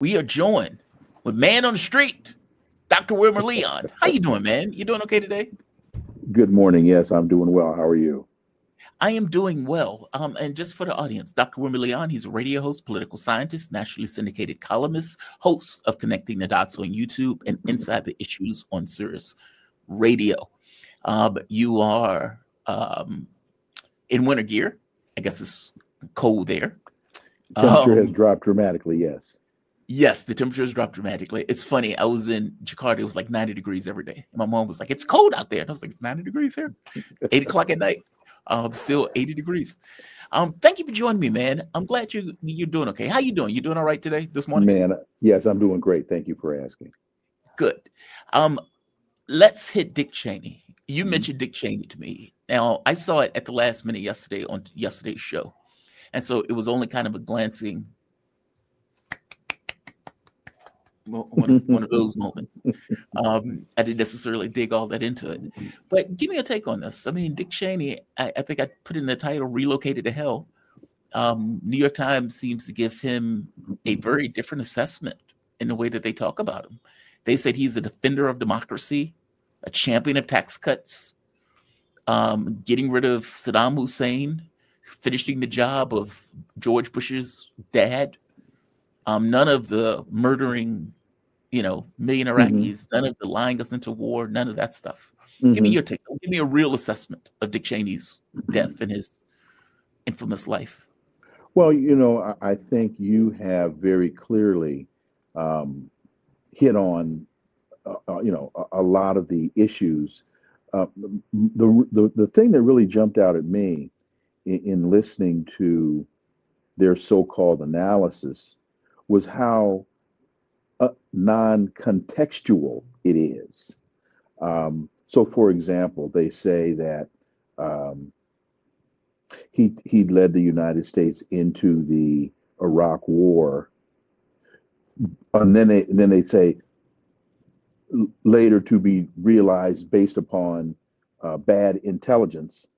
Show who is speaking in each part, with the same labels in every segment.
Speaker 1: We are joined with man on the street, Dr. Wilmer Leon. How you doing, man? You doing okay today?
Speaker 2: Good morning. Yes, I'm doing well. How are you?
Speaker 1: I am doing well. And just for the audience, Dr. Wilmer Leon, he's a radio host, political scientist, nationally syndicated columnist, host of Connecting the Dots on YouTube and Inside the Issues on Sirius Radio. You are in winter gear. I guess it's cold there.
Speaker 2: Temperature has dropped dramatically, yes.
Speaker 1: Yes, the temperature has dropped dramatically. It's funny. I was in Jakarta. It was like 90 degrees every day. And my mom was like, it's cold out there. And I was like, 90 degrees here? 8 o'clock at night. Still 80 degrees. Thank you for joining me, man. I'm glad you're doing okay. How you doing? You doing all right today, this morning?
Speaker 2: Man, yes, I'm doing great. Thank you for asking.
Speaker 1: Good. Let's hit Dick Cheney. You mentioned Dick Cheney to me. Now, I saw it at the last minute yesterday on yesterday's show. And so it was only kind of a glancing one of those moments. I didn't necessarily dig all that into it. But give me a take on this. I mean, Dick Cheney, I think I put in the title, Relocated to Hell. New York Times seems to give him a very different assessment in the way that they talk about him. They said he's a defender of democracy, a champion of tax cuts, getting rid of Saddam Hussein, finishing the job of George Bush's dad. None of the murdering, million Iraqis, none of the lying us into war, none of that stuff. Give me your take. Give me a real assessment of Dick Cheney's death and his infamous life.
Speaker 2: Well, I think you have very clearly hit on, a lot of the issues. The thing that really jumped out at me in listening to their so-called analysis was how non-contextual it is. So, for example, they say that he led the United States into the Iraq War, and then they say later to be realized based upon bad intelligence.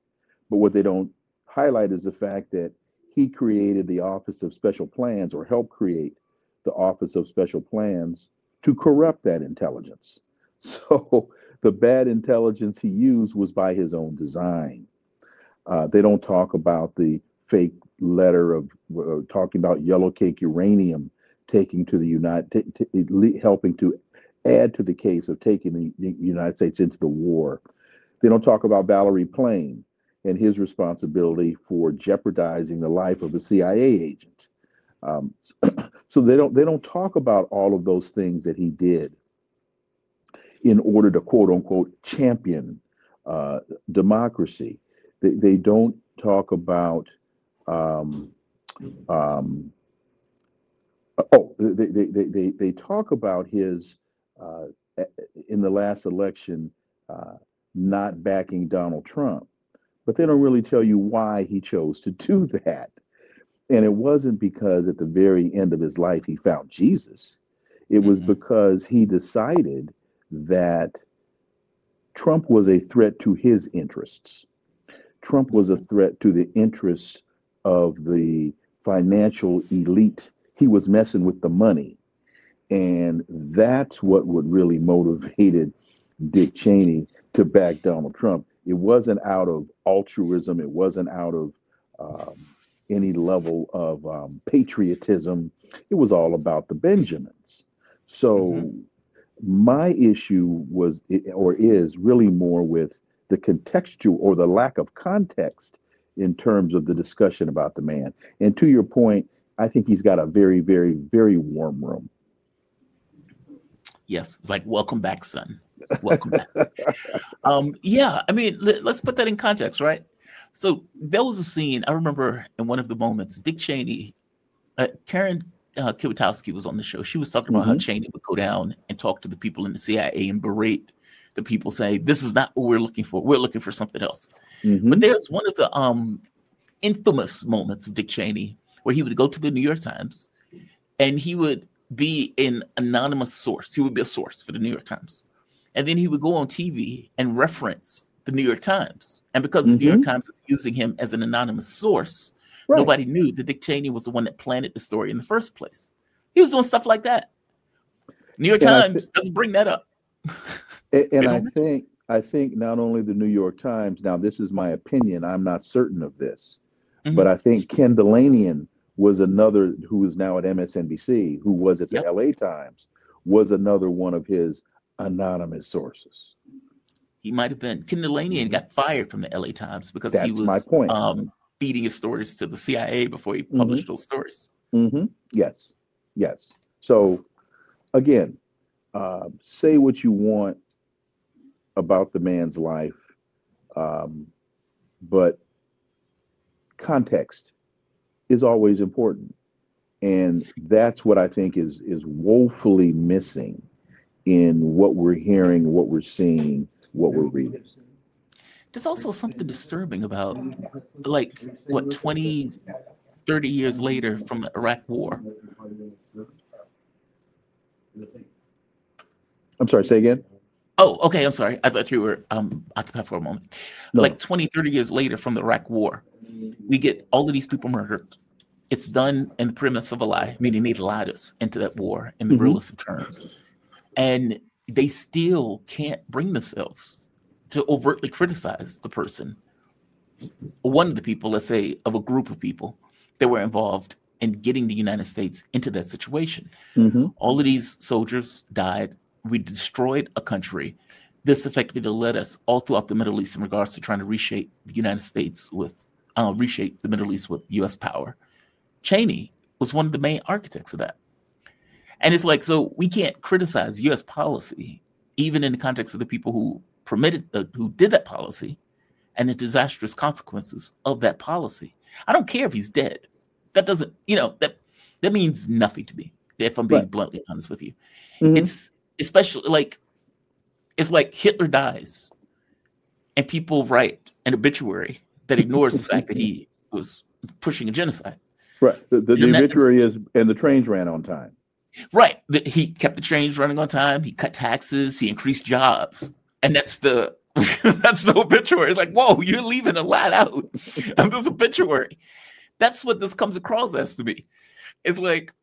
Speaker 2: But what they don't highlight is the fact that he created the Office of Special Plans, or helped create the Office of Special Plans, to corrupt that intelligence. So the bad intelligence he used was by his own design. They don't talk about the fake letter of talking about yellow cake uranium taking to the helping to add to the case of taking the United States into the war. They don't talk about Valerie Plame and his responsibility for jeopardizing the life of a CIA agent. So they don't talk about all of those things that he did in order to quote unquote champion democracy. They don't talk about they talk about his in the last election not backing Donald Trump, but they don't really tell you why he chose to do that. And it wasn't because at the very end of his life he found Jesus. It was because he decided that Trump was a threat to his interests. Trump was a threat to the interests of the financial elite. He was messing with the money. And that's what would really motivated Dick Cheney to back Donald Trump. It wasn't out of altruism. It wasn't out of any level of patriotism. It was all about the Benjamins. So my issue was, or is, really more with the contextual, or the lack of context in terms of the discussion about the man. And to your point, I think he's got a very, very, very warm room.
Speaker 1: Yes, it's like, welcome back, son. Welcome back. Yeah, I mean, let's put that in context, right? So there was a scene, I remember in one of the moments, Dick Cheney, Karen Kwiatkowski was on the show. She was talking about how Cheney would go down and talk to the people in the CIA and berate the people, saying, this is not what we're looking for. We're looking for something else. But there's one of the infamous moments of Dick Cheney where he would go to the New York Times and he would be an anonymous source. He would be a source for the New York Times. And then he would go on TV and reference the New York Times. And because the New York Times is using him as an anonymous source, nobody knew that Dick Cheney was the one that planted the story in the first place. He was doing stuff like that. New York
Speaker 2: And
Speaker 1: Times doesn't bring that up.
Speaker 2: and I think not only the New York Times, now this is my opinion, I'm not certain of this, but I think Ken Delanian was another, who is now at MSNBC, who was at the LA Times, was another one of his anonymous sources.
Speaker 1: He might have been. Ken Delanian got fired from the LA Times because
Speaker 2: That's
Speaker 1: he was
Speaker 2: my point.
Speaker 1: feeding his stories to the CIA before he published those stories.
Speaker 2: Yes. So again, say what you want about the man's life, but context is always important, and that's what I think is woefully missing in what we're hearing, what we're seeing, what we're reading.
Speaker 1: There's also something disturbing about, like, what, 20, 30 years later from the Iraq War.
Speaker 2: I'm sorry, say again?
Speaker 1: Oh, okay, I'm sorry. I thought you were occupied for a moment.
Speaker 2: No.
Speaker 1: Like 20, 30 years later from the Iraq War, we get all of these people murdered. It's done in the premise of a lie, meaning they lied us into that war in the realest of terms. And they still can't bring themselves to overtly criticize the person, one of the people, let's say, of a group of people that were involved in getting the United States into that situation. All of these soldiers died. We destroyed a country. This effectively led us all throughout the Middle East in regards to trying to reshape the United States with, reshape the Middle East with U.S. power. Cheney was one of the main architects of that. And it's like, so we can't criticize U.S. policy, even in the context of the people who who did that policy and the disastrous consequences of that policy. I don't care if he's dead. That doesn't, that means nothing to me, if I'm being bluntly honest with you. It's especially like, it's like Hitler dies and people write an obituary that ignores the fact that he was pushing a genocide.
Speaker 2: Right. The obituary is, and the trains ran on time.
Speaker 1: Right. He kept the trains running on time. He cut taxes. He increased jobs. And that's the that's the obituary. It's like, whoa, you're leaving a lot out of this obituary. That's what this comes across as to me. It's like,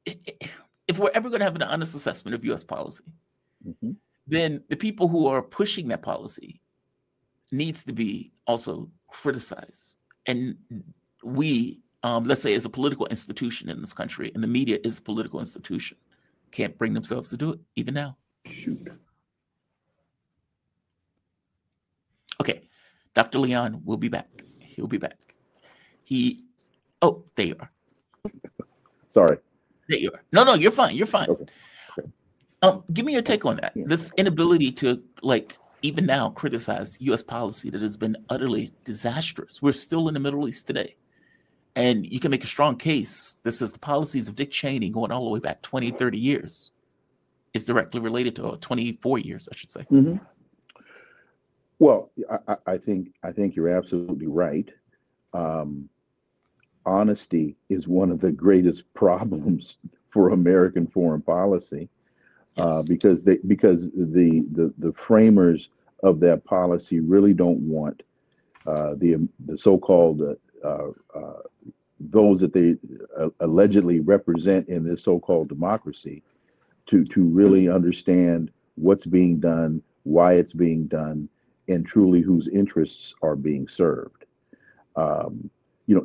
Speaker 1: if we're ever going to have an honest assessment of U.S. policy, then the people who are pushing that policy needs to be also criticized. And we, let's say, as a political institution in this country, and the media is a political institution, can't bring themselves to do it even now.
Speaker 2: Shoot.
Speaker 1: Okay, Dr. Leon will be back. He'll be back. Oh, there you are.
Speaker 2: Sorry.
Speaker 1: There you are. No, you're fine. You're fine.
Speaker 2: Okay.
Speaker 1: Give me your take on that. This inability to, like, even now criticize U.S. policy that has been utterly disastrous. We're still in the Middle East today. And you can make a strong case that says the policies of Dick Cheney going all the way back 20, 30 years is directly related to 24 years, I should say.
Speaker 2: Well, I think you're absolutely right. Honesty is one of the greatest problems for American foreign policy, because the framers of that policy really don't want the so-called those that they allegedly represent in this so-called democracy to really understand what's being done, why it's being done, and truly whose interests are being served.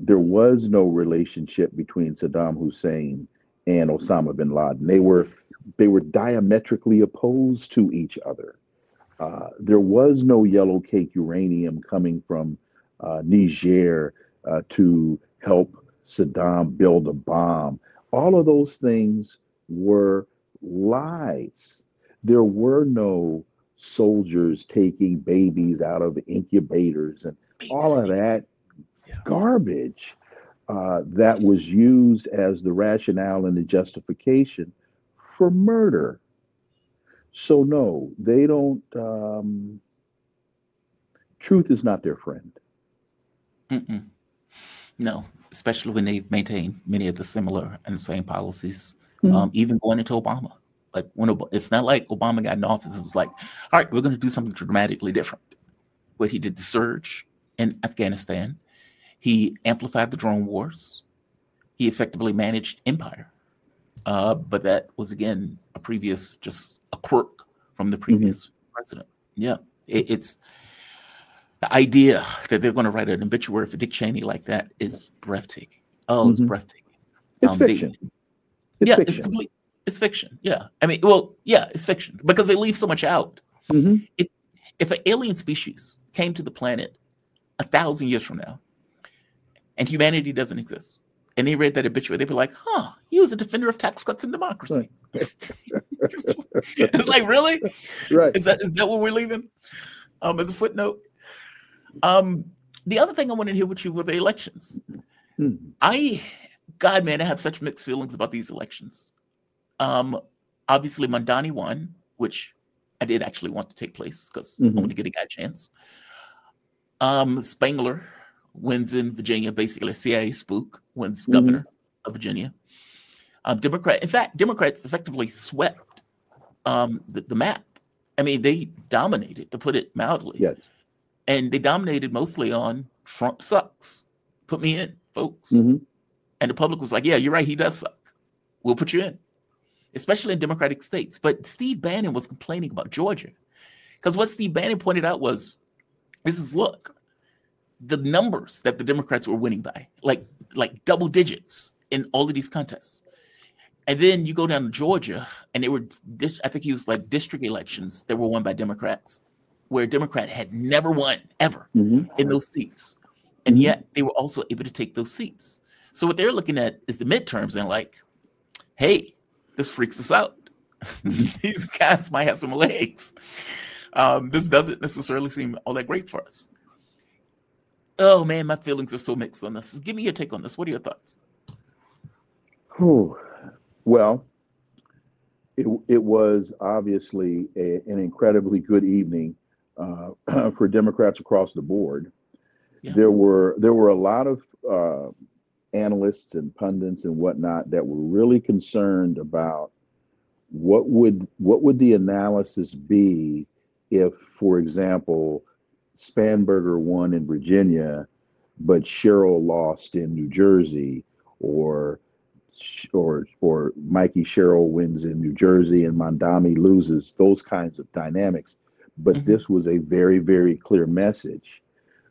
Speaker 2: There was no relationship between Saddam Hussein and Osama bin Laden. They were diametrically opposed to each other. There was no yellow cake uranium coming from Niger to help Saddam build a bomb. All of those things were lies. There were no soldiers taking babies out of incubators and all of that garbage that was used as the rationale and the justification for murder. So no, they don't. Truth is not their friend.
Speaker 1: No, especially when they maintain many of the similar and the same policies, even going into Obama. Like, it's not like Obama got in office, it was like, all right, we're going to do something dramatically different. What he did the surge in Afghanistan, he amplified the drone wars, he effectively managed empire, But that was, again, just a quirk from the previous president. Yeah, it's the idea that they're going to write an obituary for Dick Cheney like that is breathtaking. Oh, it's breathtaking.
Speaker 2: It's fiction. It's
Speaker 1: yeah,
Speaker 2: fiction.
Speaker 1: It's fiction. Yeah, I mean, well, yeah, it's fiction because they leave so much out. If an alien species came to the planet 1,000 years from now, and humanity doesn't exist, and they read that obituary, they'd be like, "Huh, he was a defender of tax cuts and democracy." Right. It's like, really?
Speaker 2: Right.
Speaker 1: Is that what we're leaving? As a footnote. The other thing I wanted to hear with you were the elections. God, man, I have such mixed feelings about these elections. Obviously, Mondani won, which I did actually want to take place because I wanted to get a guy a chance. Spangler wins in Virginia, basically a CIA spook, wins governor of Virginia. Democrats effectively swept the map. I mean, they dominated, to put it mildly.
Speaker 2: Yes.
Speaker 1: And they dominated mostly on Trump sucks. Put me in, folks. And the public was like, yeah, you're right, he does suck. We'll put you in, especially in Democratic states. But Steve Bannon was complaining about Georgia because what Steve Bannon pointed out was, look, the numbers that the Democrats were winning by, like double digits in all of these contests. And then you go down to Georgia, and they were, I think he was like district elections that were won by Democrats, where a Democrat had never won ever in those seats. And yet they were also able to take those seats. So what they're looking at is the midterms and like, hey, this freaks us out. These guys might have some legs. This doesn't necessarily seem all that great for us. Oh, man, my feelings are so mixed on this. Give me your take on this. What are your thoughts?
Speaker 2: Well, it was obviously an incredibly good evening for Democrats across the board. Yeah. There were a lot of analysts and pundits and whatnot that were really concerned about what would the analysis be if, for example, Spanberger won in Virginia, but Sherrill lost in New Jersey, or Mikey Sherrill wins in New Jersey and Mondani loses, those kinds of dynamics. But this was a very, very clear message.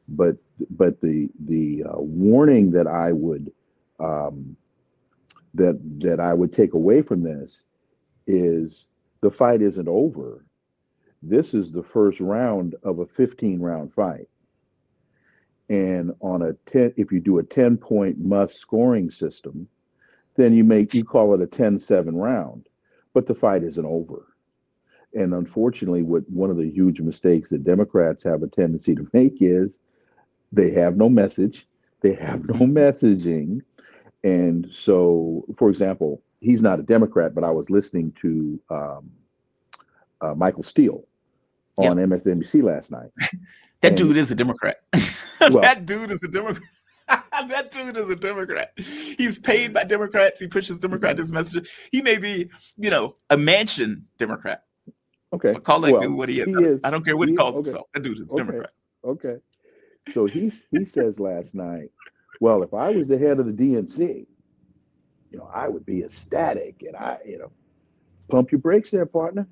Speaker 2: But the warning that I would that I would take away from this is the fight isn't over. This is the first round of a 15-round fight. And if you do a 10-point must scoring system, then you call it a 10-7 round, but the fight isn't over. And unfortunately, one of the huge mistakes that Democrats have a tendency to make is they have no message, they have no messaging. And so, for example, he's not a Democrat, but I was listening to Michael Steele on MSNBC last night.
Speaker 1: That dude is a Democrat. That dude is a Democrat. That dude is a Democrat. He's paid by Democrats. He pushes Democrats' message. He may be, a mansion Democrat.
Speaker 2: Okay.
Speaker 1: But call that dude what he is. I don't care what he calls himself. That dude is a Democrat.
Speaker 2: Okay. So he says last night, well, if I was the head of the DNC, I would be ecstatic, and pump your brakes there, partner.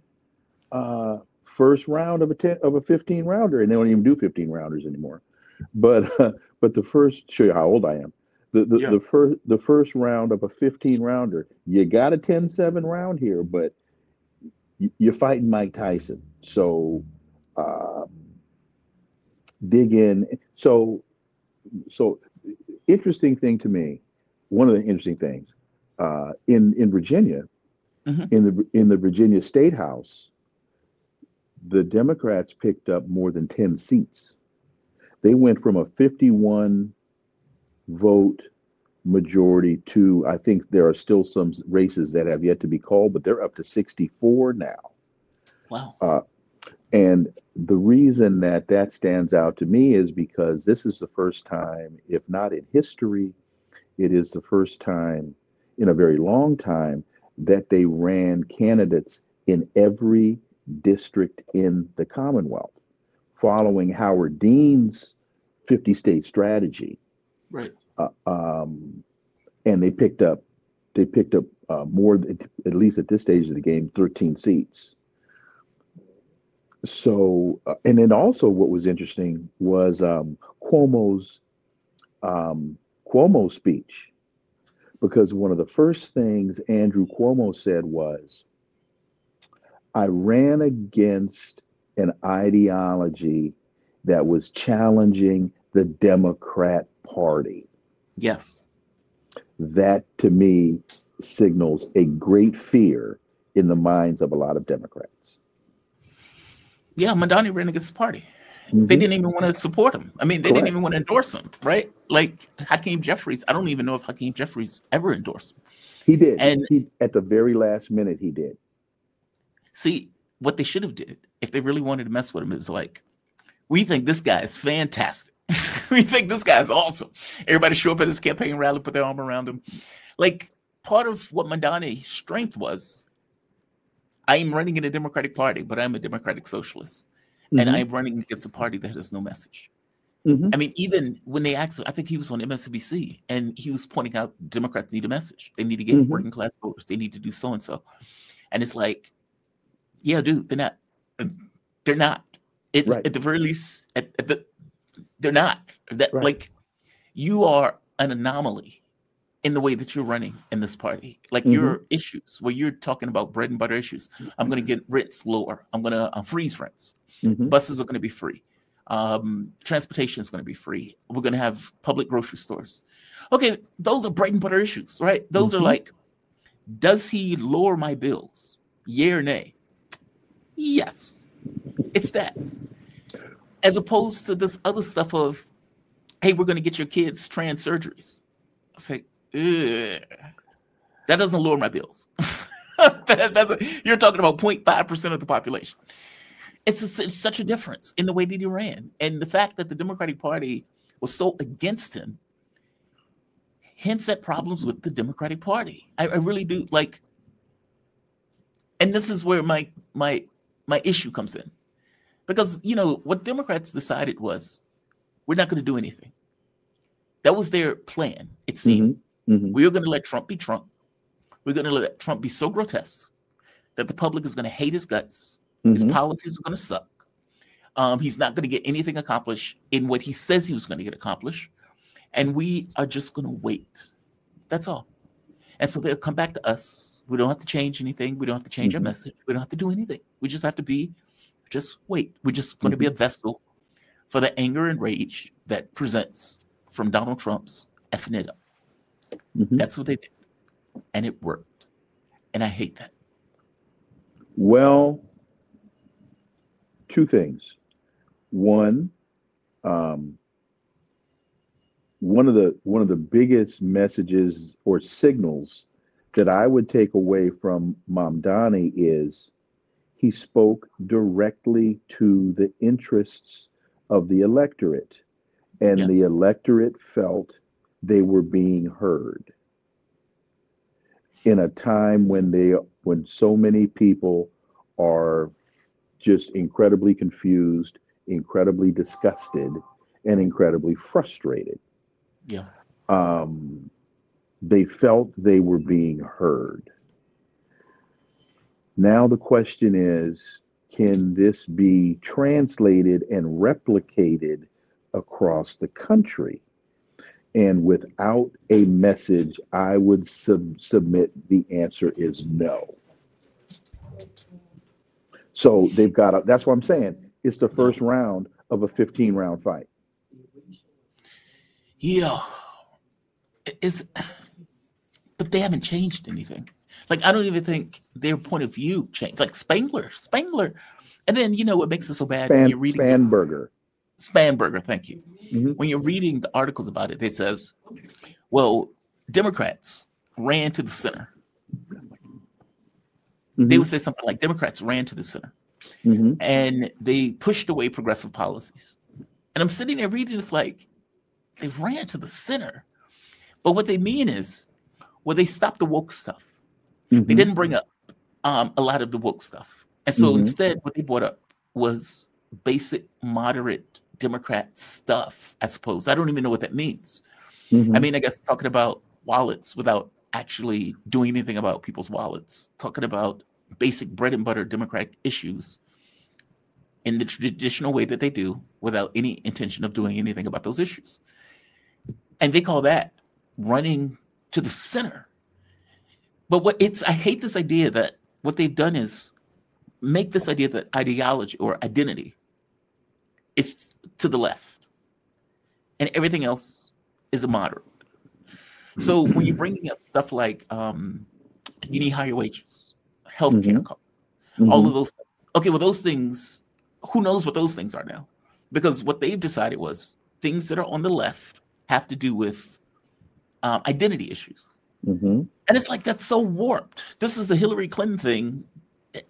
Speaker 2: First round of a 15-rounder, and they don't even do 15-rounders anymore. But the first, show you how old I am. The first round of a 15-rounder, you got a 10-7 round here, but you're fighting Mike Tyson. So dig in. So interesting thing to me. One of the interesting things in Virginia, in the Virginia State House, the Democrats picked up more than 10 seats. They went from a 51 vote majority to, I think there are still some races that have yet to be called, but they're up to 64 now.
Speaker 1: Wow.
Speaker 2: And the reason that stands out to me is because this is the first time, if not in history, it is the first time in a very long time that they ran candidates in every district in the Commonwealth, following Howard Dean's 50-state strategy.
Speaker 1: Right.
Speaker 2: And they picked up more, at least at this stage of the game, 13 seats. So, and then also what was interesting was Cuomo's speech, because one of the first things Andrew Cuomo said was, I ran against an ideology that was challenging the Democrat Party.
Speaker 1: Yes.
Speaker 2: That, to me, signals a great fear in the minds of a lot of Democrats.
Speaker 1: Yeah, Madani ran against the party.
Speaker 2: Mm-hmm.
Speaker 1: They didn't even want to support him. I mean, they
Speaker 2: Correct.
Speaker 1: didn't even want to endorse him, right? Like Hakeem Jeffries. I don't even know if Hakeem Jeffries ever endorsed him.
Speaker 2: He did.
Speaker 1: And
Speaker 2: he, at the very last minute, he did.
Speaker 1: See, what they should have did, if they really wanted to mess with him, it was like, we think this guy is fantastic. We think this guy is awesome. Everybody show up at his campaign rally, put their arm around him. Like, part of what Madani's strength was, I am running in a Democratic Party, but I'm a Democratic Socialist. Mm-hmm. And I'm running against a party that has no message. Mm-hmm. I mean, even when they asked, I think he was on MSNBC, and he was pointing out Democrats need a message. They need to get mm-hmm. working class voters. They need to do so-and-so. And it's like, yeah, dude, they're not. Right. At the very least, they're not. That right. Like, you are an anomaly in the way that you're running in this party. Like mm-hmm. your issues, where you're talking about bread and butter issues. I'm going to get rents lower. I'm going to freeze rents. Mm-hmm. Buses are going to be free. Transportation is going to be free. We're going to have public grocery stores. Okay, those are bread and butter issues, right? Those mm-hmm. are like, does he lower my bills? Yea or nay? Yes, it's that. As opposed to this other stuff of, hey, we're going to get your kids trans surgeries. I say, that doesn't lower my bills. You're talking about 0.5% of the population. It's such a difference in the way that he ran. And the fact that the Democratic Party was so against him hints at problems with the Democratic Party. I really do. Like, and this is where my issue comes in. Because, you know, what Democrats decided was, we're not going to do anything. That was their plan, it seemed. Mm-hmm. Mm-hmm. We were going to let Trump be Trump. We're going to let Trump be so grotesque that the public is going to hate his guts. Mm-hmm. His policies are going to suck. He's not going to get anything accomplished in what he says he was going to get accomplished. And we are just going to wait. That's all. And so they'll come back to us. We don't have to change anything. We don't have to change mm-hmm. our message. We don't have to do anything. We just have to just wait. We're just going to be a vessel for the anger and rage that presents from Donald Trump's effing it up. Mm-hmm. That's what they did. And it worked. And I hate that.
Speaker 2: Well, two things. One, one of the biggest messages or signals that I would take away from Mamdani is he spoke directly to the interests of the electorate, and yes. the electorate felt they were being heard in a time when so many people are just incredibly confused, incredibly disgusted, and incredibly frustrated.
Speaker 1: Yeah.
Speaker 2: They felt they were being heard. Now the question is, can this be translated and replicated across the country? And without a message, I would submit the answer is no. So they've got that's what I'm saying. It's the first round of a 15-round fight.
Speaker 1: Yeah. But they haven't changed anything. Like, I don't even think their point of view changed. Like Spangler. And then, you know what makes it so bad? When you're reading Spanberger, thank you. Mm-hmm. When you're reading the articles about it, it says, well, Democrats ran to the center. Mm-hmm. They would say something like Democrats ran to the center. Mm-hmm. And they pushed away progressive policies. And I'm sitting there reading, it's like, they ran to the center. But what they mean is, well, they stopped the woke stuff. Mm-hmm. They didn't bring up a lot of the woke stuff. And so mm-hmm. instead, what they brought up was basic, moderate Democrat stuff, I suppose. I don't even know what that means. Mm-hmm. I mean, I guess talking about wallets without actually doing anything about people's wallets, talking about basic bread and butter Democratic issues in the traditional way that they do without any intention of doing anything about those issues. And they call that running to the center. But I hate this idea that what they've done is make this idea that ideology or identity is to the left and everything else is a moderate. So when you're bringing up stuff like you need higher wages, healthcare costs, all of those things. Okay, well, those things, who knows what those things are now? Because what they've decided was things that are on the left have to do with identity issues. And it's like, that's so warped. This is the Hillary Clinton thing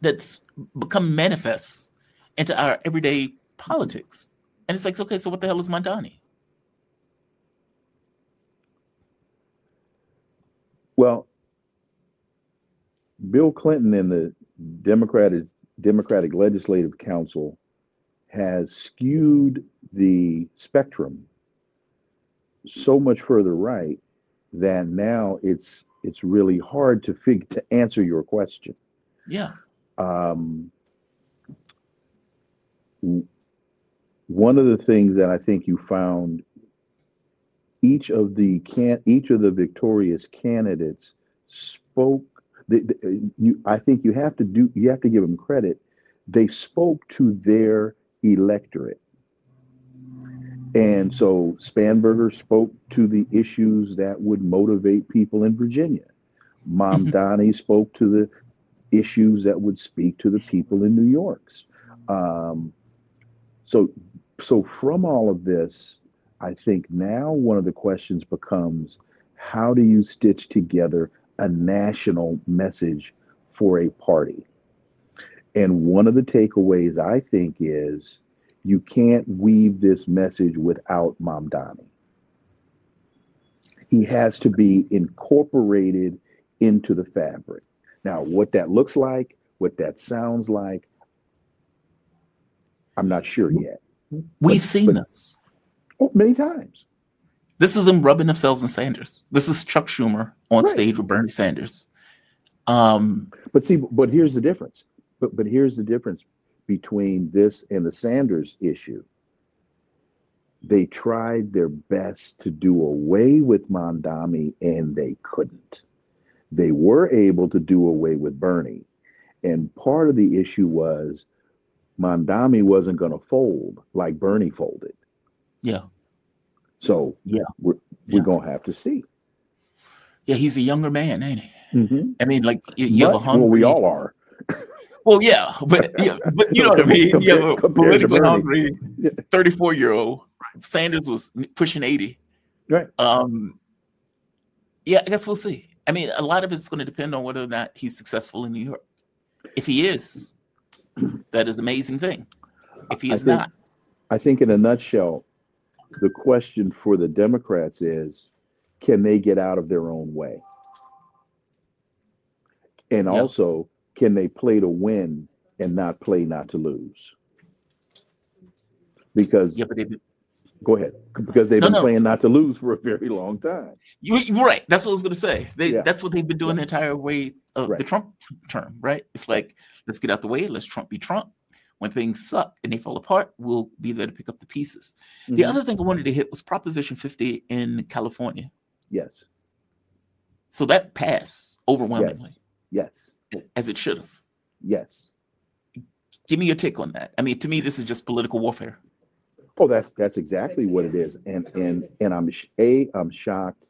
Speaker 1: that's become manifest into our everyday politics. And it's like, okay, so what the hell is Mamdani?
Speaker 2: Well, Bill Clinton and the Democratic Legislative Council has skewed the spectrum so much further right that now it's really hard to answer your question.
Speaker 1: Yeah.
Speaker 2: One of the things that I think you found, each of the victorious candidates spoke. I think you have to give them credit. They spoke to their electorate. And so Spanberger spoke to the issues that would motivate people in Virginia. Mamdani spoke to the issues that would speak to the people in New York. So from all of this, I think now one of the questions becomes, how do you stitch together a national message for a party? And one of the takeaways, I think, is you can't weave this message without Mamdani. He has to be incorporated into the fabric. Now, what that looks like, what that sounds like, I'm not sure yet.
Speaker 1: We've seen this.
Speaker 2: Oh, many times.
Speaker 1: This is them rubbing themselves in Sanders. This is Chuck Schumer on stage with Bernie Sanders.
Speaker 2: But here's the difference. But here's the difference between this and the Sanders issue. They tried their best to do away with Mamdani, and they couldn't. They were able to do away with Bernie. And part of the issue was Mamdani wasn't going to fold like Bernie folded.
Speaker 1: Yeah.
Speaker 2: So we're going to have to see.
Speaker 1: Yeah, he's a younger man, ain't he?
Speaker 2: Mm-hmm.
Speaker 1: I mean, like you have a hungry.
Speaker 2: Well, we all are.
Speaker 1: Well, yeah, but you know what I mean. You have a politically hungry 34-year-old. Sanders was pushing 80.
Speaker 2: Right.
Speaker 1: Yeah, I guess we'll see. I mean, a lot of it's going to depend on whether or not he's successful in New York. If he is, that is an amazing thing. If he is not,
Speaker 2: I think in a nutshell, the question for the Democrats is, can they get out of their own way? And also, can they play to win and not play not to lose? Because go ahead. Because they've been playing not to lose for a very long time.
Speaker 1: You're right. That's what I was going to say. That's what they've been doing the entire way of the Trump term, right? It's like, let's get out the way. Let's Trump be Trump. When things suck and they fall apart, we'll be there to pick up the pieces. Mm-hmm. The other thing I wanted to hit was Proposition 50 in California.
Speaker 2: Yes.
Speaker 1: So that passed overwhelmingly.
Speaker 2: Yes.
Speaker 1: As it should have.
Speaker 2: Yes.
Speaker 1: Give me your take on that. I mean, to me, this is just political warfare.
Speaker 2: Oh, that's exactly what it is. And I'm shocked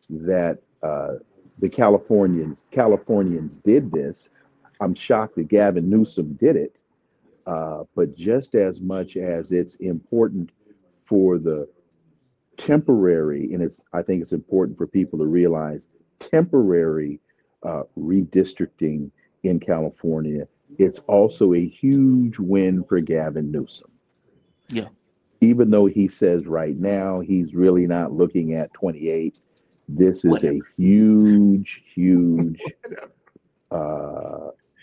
Speaker 2: that the Californians did this. I'm shocked that Gavin Newsom did it. But just as much as it's important for the temporary, and I think it's important for people to realize temporary redistricting in California, it's also a huge win for Gavin Newsom.
Speaker 1: Yeah.
Speaker 2: Even though he says right now he's really not looking at 28, this is a huge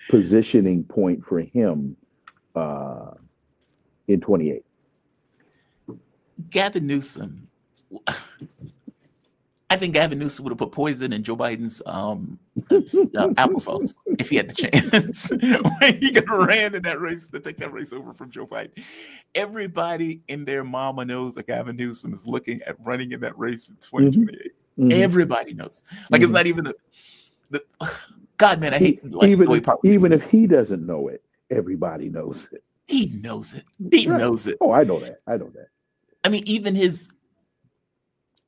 Speaker 2: positioning point for him in 28.
Speaker 1: Gavin Newsom, I think Gavin Newsom would have put poison in Joe Biden's applesauce if he had the chance. When he could have ran in that race to take that race over from Joe Biden. Everybody and their mama knows that Gavin Newsom is looking at running in that race in 2028. Mm-hmm. Everybody knows. Like, it's not even God, man, I hate
Speaker 2: even if he doesn't know it, everybody knows it.
Speaker 1: He knows it. He knows it.
Speaker 2: Oh, I know that. I know that.
Speaker 1: I mean, even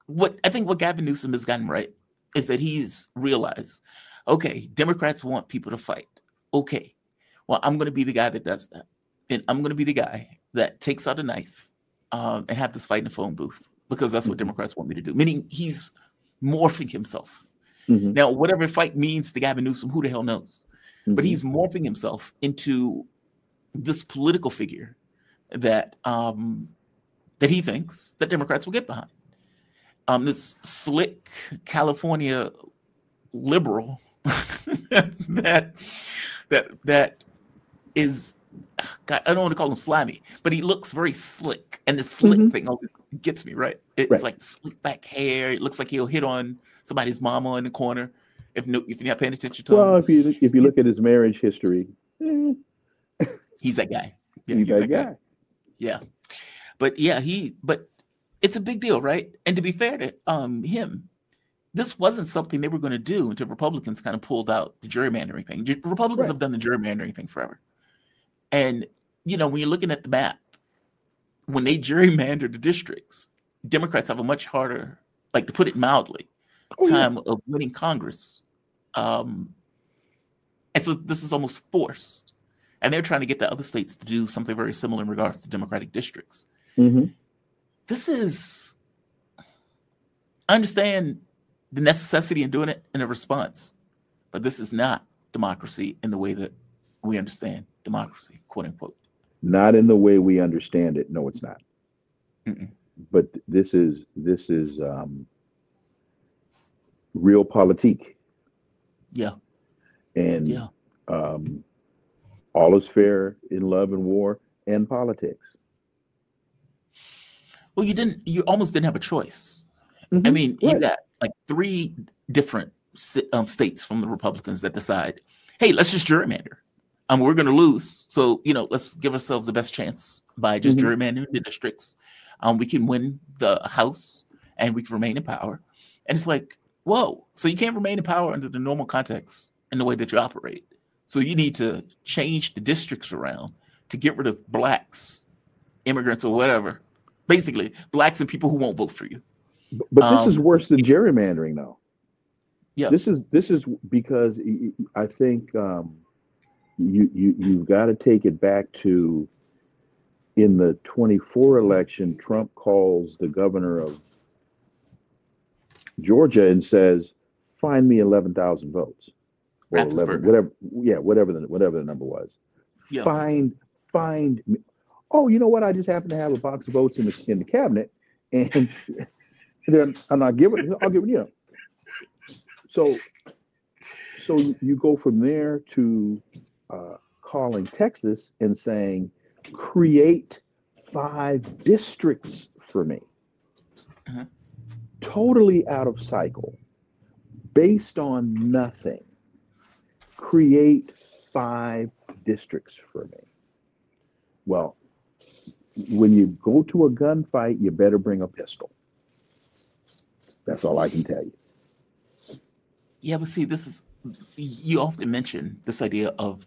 Speaker 1: what Gavin Newsom has gotten right is that he's realized, okay, Democrats want people to fight. Okay, well, I'm going to be the guy that does that. And I'm going to be the guy that takes out a knife and have this fight in a phone booth, because that's what Democrats want me to do. Meaning he's morphing himself. Mm-hmm. Now, whatever fight means to Gavin Newsom, who the hell knows? Mm-hmm. But he's morphing himself into this political figure that he thinks that Democrats will get behind. This slick California liberal that is, God, I don't want to call him slimy, but he looks very slick, and the slick thing always gets me, right? It's like slick back hair. It looks like he'll hit on somebody's mama in the corner if you're not paying attention to him.
Speaker 2: Well, if you look at his marriage history,
Speaker 1: he's that guy. Yeah,
Speaker 2: he's that guy.
Speaker 1: Yeah, but it's a big deal, right? And to be fair to him, this wasn't something they were going to do until Republicans kind of pulled out the gerrymandering thing. Republicans have done the gerrymandering thing forever. And, when you're looking at the map, when they gerrymander the districts, Democrats have a much harder, like, to put it mildly, time of winning Congress. And so this is almost forced. And they're trying to get the other states to do something very similar in regards to Democratic districts. Mm-hmm. I understand the necessity in doing it in a response, but this is not democracy in the way that we understand democracy, quote unquote.
Speaker 2: Not in the way we understand it. No, it's not. Mm-mm. But this is realpolitik.
Speaker 1: Yeah.
Speaker 2: And all is fair in love and war and politics.
Speaker 1: Well, you almost didn't have a choice. Mm-hmm. I mean, you got like 3 different states from the Republicans that decide, hey, let's just gerrymander. We're going to lose. So, let's give ourselves the best chance by just gerrymandering the districts. We can win the House and we can remain in power. And it's like, whoa, so you can't remain in power under the normal context in the way that you operate. So you need to change the districts around to get rid of blacks, immigrants, or whatever. Basically, blacks and people who won't vote for you.
Speaker 2: But this is worse than gerrymandering, though.
Speaker 1: Yeah,
Speaker 2: this is because I think you've got to take it back to, in the 24 election, Trump calls the governor of Georgia and says, "Find me 11,000 votes." Or 11, whatever the number was. Yeah. Find me. Oh, you know what? I just happen to have a box of votes in the cabinet, and then I'll give it. So you go from there to calling Texas and saying, "Create 5 districts for me." Uh-huh. Totally out of cycle, based on nothing. Create 5 districts for me. Well, when you go to a gunfight, you better bring a pistol. That's all I can tell you.
Speaker 1: Yeah, but see, you often mention this idea of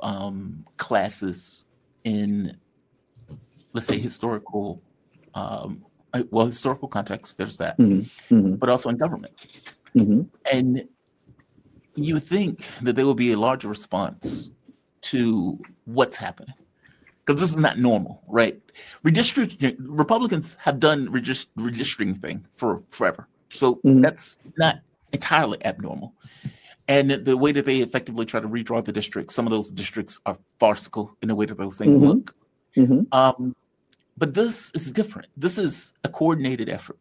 Speaker 1: classes in, let's say, historical context. There's that, but also in government. Mm-hmm. And you would think that there will be a larger response to what's happening, because this is not normal, right? Republicans have done redistricting thing for forever, so that's not entirely abnormal. And the way that they effectively try to redraw the districts, some of those districts are farcical in the way that those things look. Mm-hmm. But this is different. This is a coordinated effort.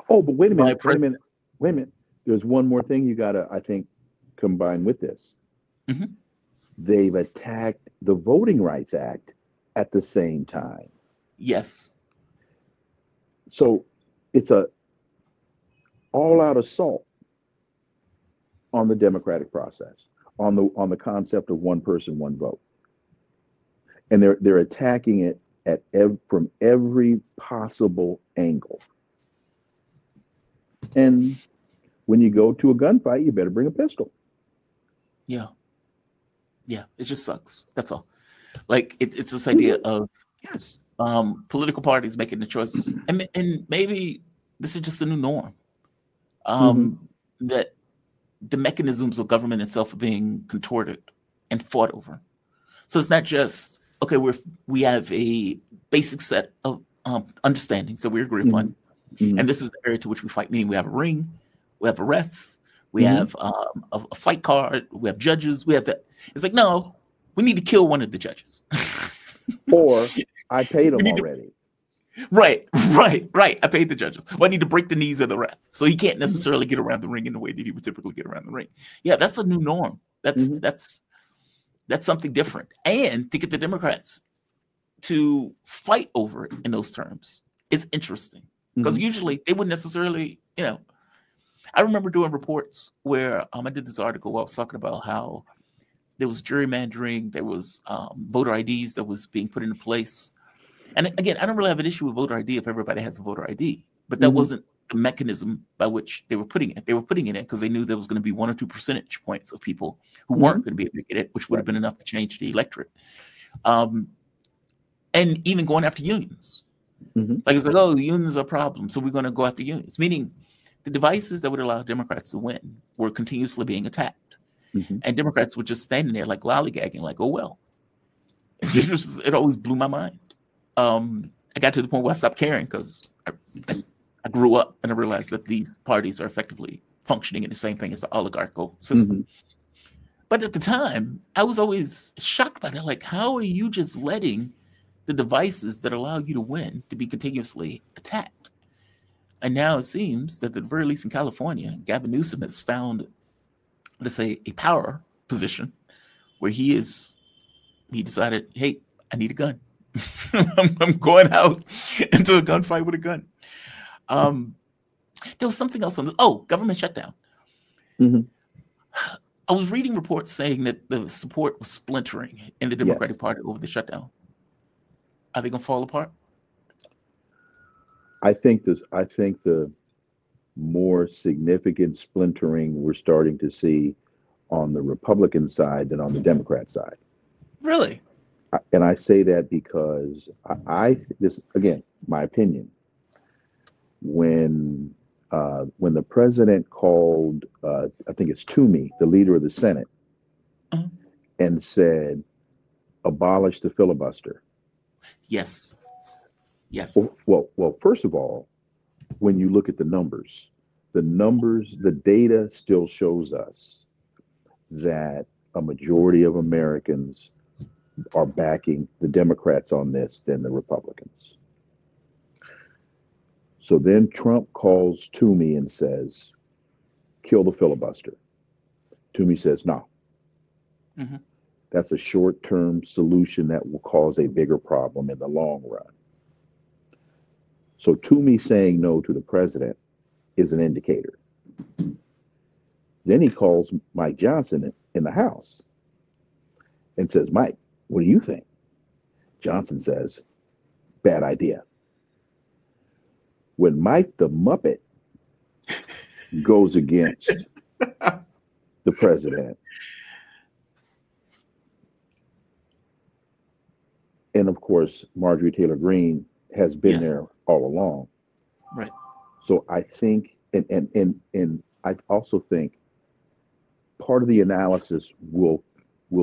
Speaker 2: Oh, but wait a minute. There's one more thing you got to, I think, combine with this. Mm-hmm. They've attacked the Voting Rights Act at the same time.
Speaker 1: Yes.
Speaker 2: So it's a all-out assault on the democratic process, on the concept of one person, one vote, and they're attacking it from every possible angle. And when you go to a gunfight, you better bring a pistol.
Speaker 1: Yeah. Yeah. It just sucks. That's all. Like it's this idea of
Speaker 2: Yes.
Speaker 1: Political parties making the choices, and maybe this is just a new norm. That the mechanisms of government itself are being contorted and fought over. So it's not just okay. We have a basic set of understandings that we agree upon, and this is the area to which we fight. Meaning we have a ring, we have a ref, we have a fight card, we have judges, we have that. It's like no, we need to kill one of the judges.
Speaker 2: Or I paid them already.
Speaker 1: Right. I paid the judges. Well, I need to break the knees of the ref, so he can't necessarily get around the ring in the way that he would typically get around the ring. Yeah, that's a new norm. That's something different. And to get the Democrats to fight over it in those terms is interesting because usually they wouldn't necessarily, I remember doing reports where I did this article where I was talking about how there was gerrymandering, there was voter IDs that was being put into place. And again, I don't really have an issue with voter ID if everybody has a voter ID, but that wasn't the mechanism by which they were putting it. They were putting it in because they knew there was going to be 1 or 2 percentage points of people who weren't going to be able to get it, which would have been enough to change the electorate. And even going after unions. Like it's like, oh, the unions are a problem, so we're going to go after unions. Meaning the devices that would allow Democrats to win were continuously being attacked. And Democrats were just standing there like lollygagging, like, oh, well. It always blew my mind. I got to the point where I stopped caring because I grew up and I realized that these parties are effectively functioning in the same thing as the oligarchical system. But at the time, I was always shocked by that. Like, how are you just letting the devices that allow you to win to be continuously attacked? And now it seems that at the very least in California, Gavin Newsom has found, let's say, a power position where he decided, hey, I need a gun. I'm going out into a gunfight with a gun. There was something else on this. Oh, government shutdown. I was reading reports saying that the support was splintering in the Democratic Party over the shutdown. Are they going to fall apart?
Speaker 2: I think the more significant splintering we're starting to see on the Republican side than on the Democrat side.
Speaker 1: Really?
Speaker 2: And I say that because this again, my opinion. When the president called, I think it's Toomey, the leader of the Senate, and said, "Abolish the filibuster."
Speaker 1: Yes.
Speaker 2: Well. First of all, when you look at the numbers, the data still shows us that a majority of Americans are backing the Democrats on this than the Republicans. So then Trump calls Toomey and says, kill the filibuster. Toomey says, no. That's a short-term solution that will cause a bigger problem in the long run. So Toomey saying no to the president is an indicator. Then he calls Mike Johnson in the House and says, Mike, what do you think? Johnson says, bad idea. When Mike the Muppet goes against the president, and of course, Marjorie Taylor Greene has been there all along.
Speaker 1: Right.
Speaker 2: So I think, and I also think part of the analysis we'll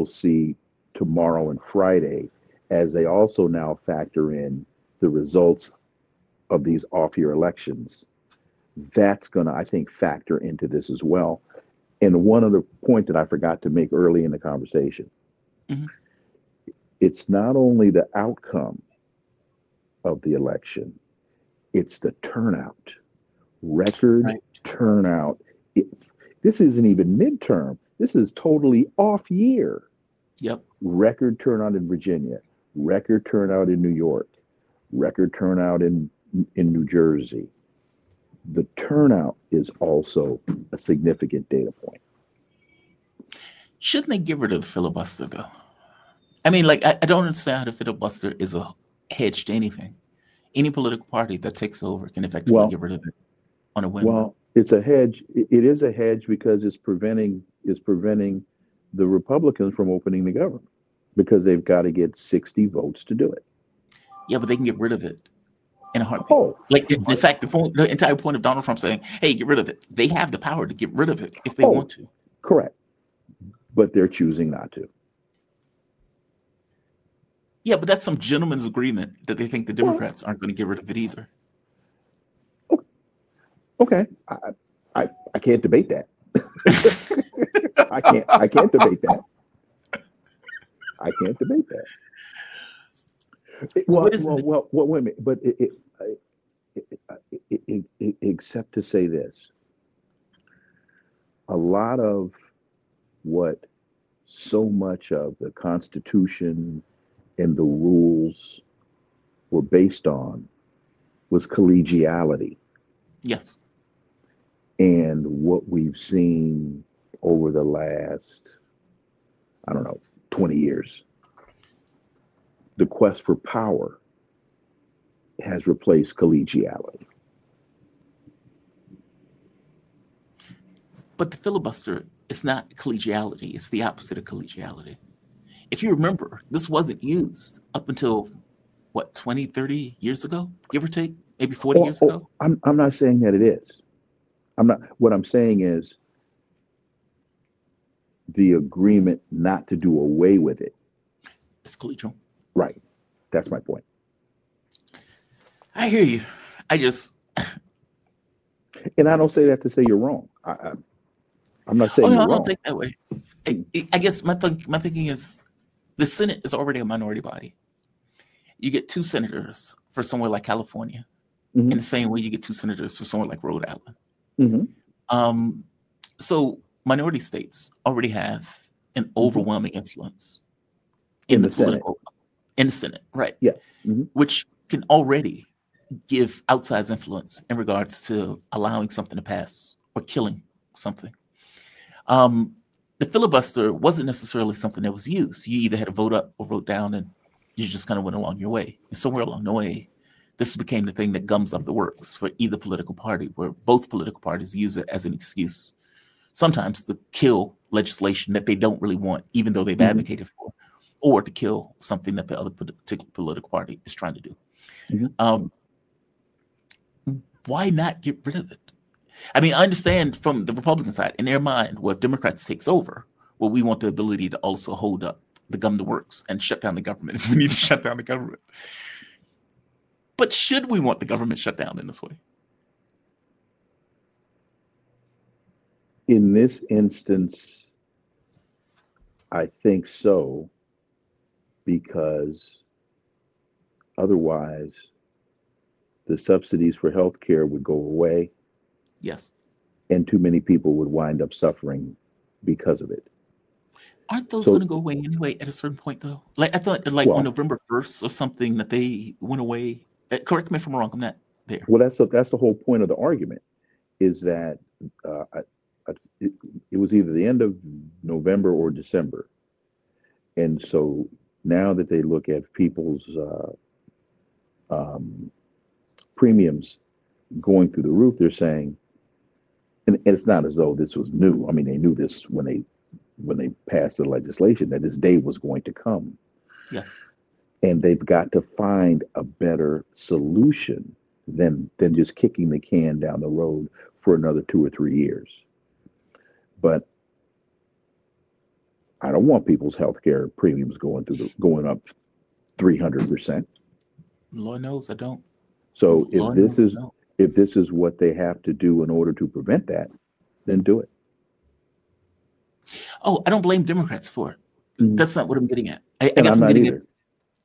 Speaker 2: see tomorrow and Friday, as they also now factor in the results of these off-year elections. That's going to, I think, factor into this as well. And one other point that I forgot to make early in the conversation, it's not only the outcome of the election, it's the turnout, record turnout. This isn't even midterm. This is totally off year.
Speaker 1: Yep.
Speaker 2: Record turnout in Virginia, record turnout in New York, record turnout in New Jersey. The turnout is also a significant data point.
Speaker 1: Shouldn't they get rid of the filibuster, though? I mean, like, I don't understand how the filibuster is a hedge to anything. Any political party that takes over can effectively
Speaker 2: Well,
Speaker 1: get rid of it on a whim.
Speaker 2: well, it's a hedge. It is a hedge because it's preventing the Republicans from opening the government because they've got to get 60 votes to do it.
Speaker 1: Yeah, but they can get rid of it in a heartbeat.
Speaker 2: Oh,
Speaker 1: Like, in fact, the entire point of Donald Trump saying, hey, get rid of it. They have the power to get rid of it if they want to.
Speaker 2: correct. But they're choosing not to.
Speaker 1: Yeah, but that's some gentleman's agreement that they think the Democrats aren't going to get rid of it either.
Speaker 2: Okay, I can't debate that. I can't debate that. I can't debate that. Well, wait a minute. But except to say this, a lot of what so much of the Constitution and the rules were based on was collegiality.
Speaker 1: Yes.
Speaker 2: And what we've seen over the last, 20 years, the quest for power has replaced collegiality.
Speaker 1: But the filibuster is not collegiality. It's the opposite of collegiality. If you remember, this wasn't used up until, 20, 30 years ago, give or take, maybe 40 years ago?
Speaker 2: I'm not saying that it is. What I'm saying is the agreement not to do away with it.
Speaker 1: It's collegial.
Speaker 2: Right. That's my point.
Speaker 1: I hear you.
Speaker 2: And I don't say that to say you're wrong. I'm not saying you're wrong.
Speaker 1: I don't think that way. I guess my thinking is the Senate is already a minority body. You get 2 senators for somewhere like California, in the same way you get 2 senators for somewhere like Rhode Island. So minority states already have an overwhelming influence in the Senate. In the Senate, right? Yeah. Which can already give outsized influence in regards to allowing something to pass or killing something. The filibuster wasn't necessarily something that was used. You either had to vote up or vote down, and you just kind of went along your way. And somewhere along the way, this became the thing that gums up the works for either political party, where both political parties use it as an excuse, sometimes to kill legislation that they don't really want, even though they've advocated for, or to kill something that the other particular political party is trying to do. Why not get rid of it? I mean, I understand from the Republican side, in their mind, well, if Democrats takes over, well, we want the ability to also hold up the gum to works and shut down the government if we need to shut down the government. But should we want the government shut down in this way?
Speaker 2: In this instance, I think so, because otherwise the subsidies for healthcare would go away.
Speaker 1: Yes.
Speaker 2: And too many people would wind up suffering because of it.
Speaker 1: Aren't those going to go away anyway at a certain point, though? Like, I thought, on November 1st or something, that they went away. Correct me if I'm wrong. I'm not there.
Speaker 2: Well, that's the whole point of the argument, is that it was either the end of November or December. And so now that they look at people's premiums going through the roof, they're saying, and it's not as though this was new. I mean, they knew this when they passed the legislation, that this day was going to come.
Speaker 1: Yes.
Speaker 2: And they've got to find a better solution than just kicking the can down the road for another 2 or 3 years. But I don't want people's healthcare premiums going up 300%.
Speaker 1: Lord knows I don't.
Speaker 2: So if this is what they have to do in order to prevent that, then do it.
Speaker 1: Oh, I don't blame Democrats for it. That's not what I'm getting at. I guess I'm getting at.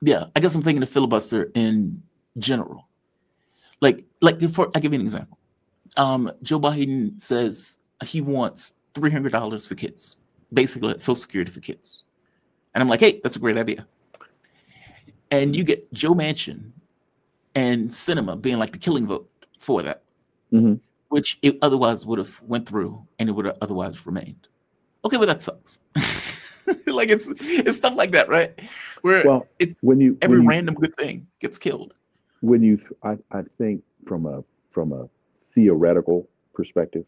Speaker 1: Yeah, I guess I'm thinking of filibuster in general. Like I'll give you an example. Joe Biden says he wants $300 for kids, basically Social Security for kids. And I'm like, hey, that's a great idea. And you get Joe Manchin and Sinema being like the killing vote for that, which it otherwise would have went through and it would have otherwise remained. Okay, but that sucks. Like it's stuff like that, right? Where
Speaker 2: Well,
Speaker 1: it's
Speaker 2: when
Speaker 1: every
Speaker 2: you
Speaker 1: random good thing gets killed.
Speaker 2: I think from a theoretical perspective,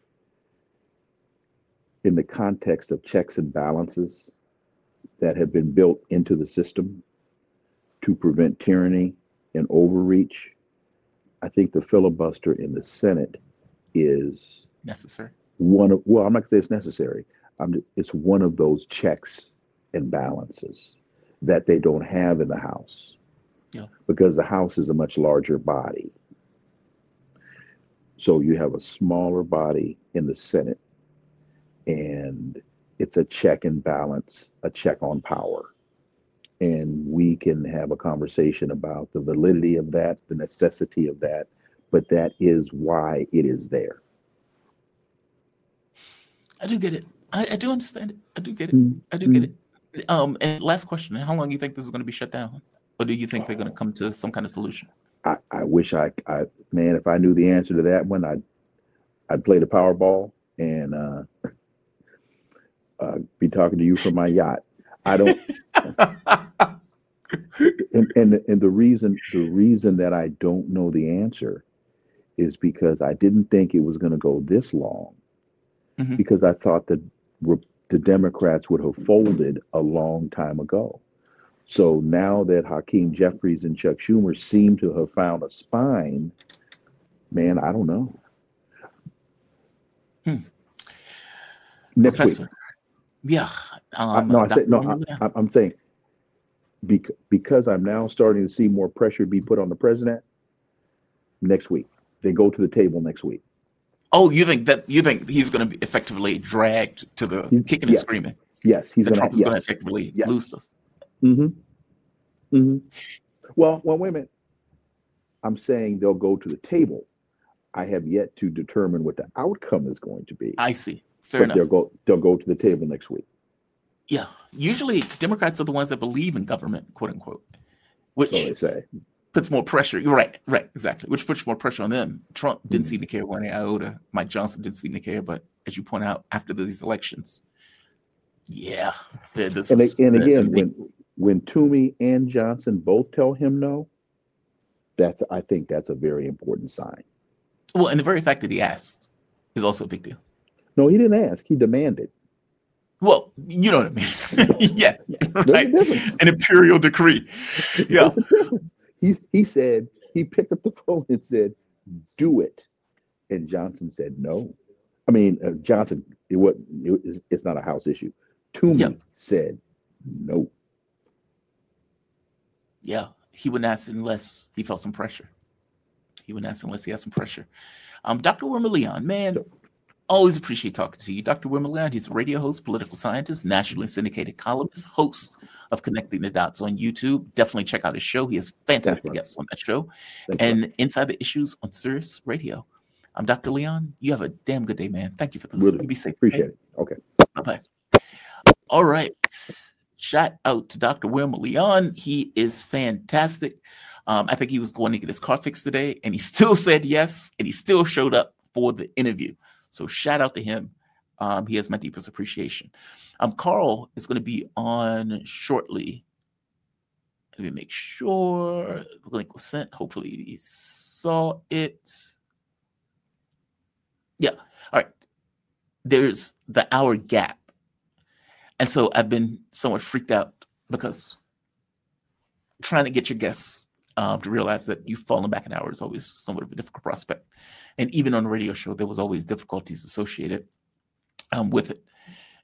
Speaker 2: in the context of checks and balances that have been built into the system to prevent tyranny and overreach, I think the filibuster in the Senate is
Speaker 1: Necessary.
Speaker 2: one of, well, I'm not going to say it's necessary. It's one of those checks and balances that they don't have in the House.
Speaker 1: Yeah.
Speaker 2: Because the House is a much larger body. So you have a smaller body in the Senate, and it's a check and balance, a check on power. And we can have a conversation about the validity of that, the necessity of that, but that is why it is there.
Speaker 1: I do get it. I do understand it. I do get it. I do get it. And last question: how long do you think this is going to be shut down, or do you think they're going to come to some kind of solution?
Speaker 2: I wish man, if I knew the answer to that one, I'd play the Powerball and be talking to you from my yacht. I don't. and the reason that I don't know the answer is because I didn't think it was going to go this long, because I thought that the Democrats would have folded a long time ago. So now that Hakeem Jeffries and Chuck Schumer seem to have found a spine, man, I don't know. Next
Speaker 1: Professor.
Speaker 2: week.
Speaker 1: Yeah.
Speaker 2: I'm saying because I'm now starting to see more pressure be put on the president. Next week, they go to the table next week.
Speaker 1: Oh, you think he's going to be effectively dragged to the kicking and screaming?
Speaker 2: Yes,
Speaker 1: Trump is going to effectively lose this.
Speaker 2: Well, wait a minute. I'm saying they'll go to the table. I have yet to determine what the outcome is going to be.
Speaker 1: I see. Fair enough.
Speaker 2: They'll go to the table next week.
Speaker 1: Yeah. Usually Democrats are the ones that believe in government, quote unquote, which
Speaker 2: so they say
Speaker 1: puts more pressure. Right, exactly. Which puts more pressure on them. Trump didn't seem to care one iota. Mike Johnson didn't seem to care. But as you point out, after these elections, yeah.
Speaker 2: When Toomey and Johnson both tell him no, I think that's a very important sign.
Speaker 1: Well, and the very fact that he asked is also a big deal.
Speaker 2: No, he didn't ask. He demanded.
Speaker 1: Well, you know what I mean. Yes, right. An imperial decree. Yeah.
Speaker 2: He said, he picked up the phone and said, "Do it," and Johnson said no. I mean, Johnson. It's not a House issue. Toomey said no.
Speaker 1: Yeah, he wouldn't ask unless he felt some pressure. He wouldn't ask unless he had some pressure. Dr. Wilmer Leon, man, always appreciate talking to you. Dr. Wilmer Leon, he's a radio host, political scientist, nationally syndicated columnist, host of Connecting the Dots on YouTube. Definitely check out his show. He has fantastic guests on that show. And Inside the Issues on Sirius Radio. I'm Dr. Leon. You have a damn good day, man. Thank you for this.
Speaker 2: Really?
Speaker 1: You be safe.
Speaker 2: Appreciate it. Okay.
Speaker 1: Bye-bye. All right. Shout out to Dr. Wilmer Leon. He is fantastic. I think he was going to get his car fixed today, and he still said yes, and he still showed up for the interview. So shout out to him. He has my deepest appreciation. Carl is going to be on shortly. Let me make sure the link was sent. Hopefully he saw it. Yeah. All right. There's the hour gap. And so I've been somewhat freaked out because trying to get your guests to realize that you've fallen back an hour is always somewhat of a difficult prospect. And even on the radio show, there was always difficulties associated with it.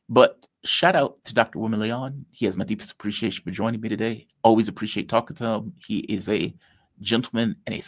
Speaker 1: But shout out to Dr. Wilmer Leon. He has my deepest appreciation for joining me today. Always appreciate talking to him. He is a gentleman and a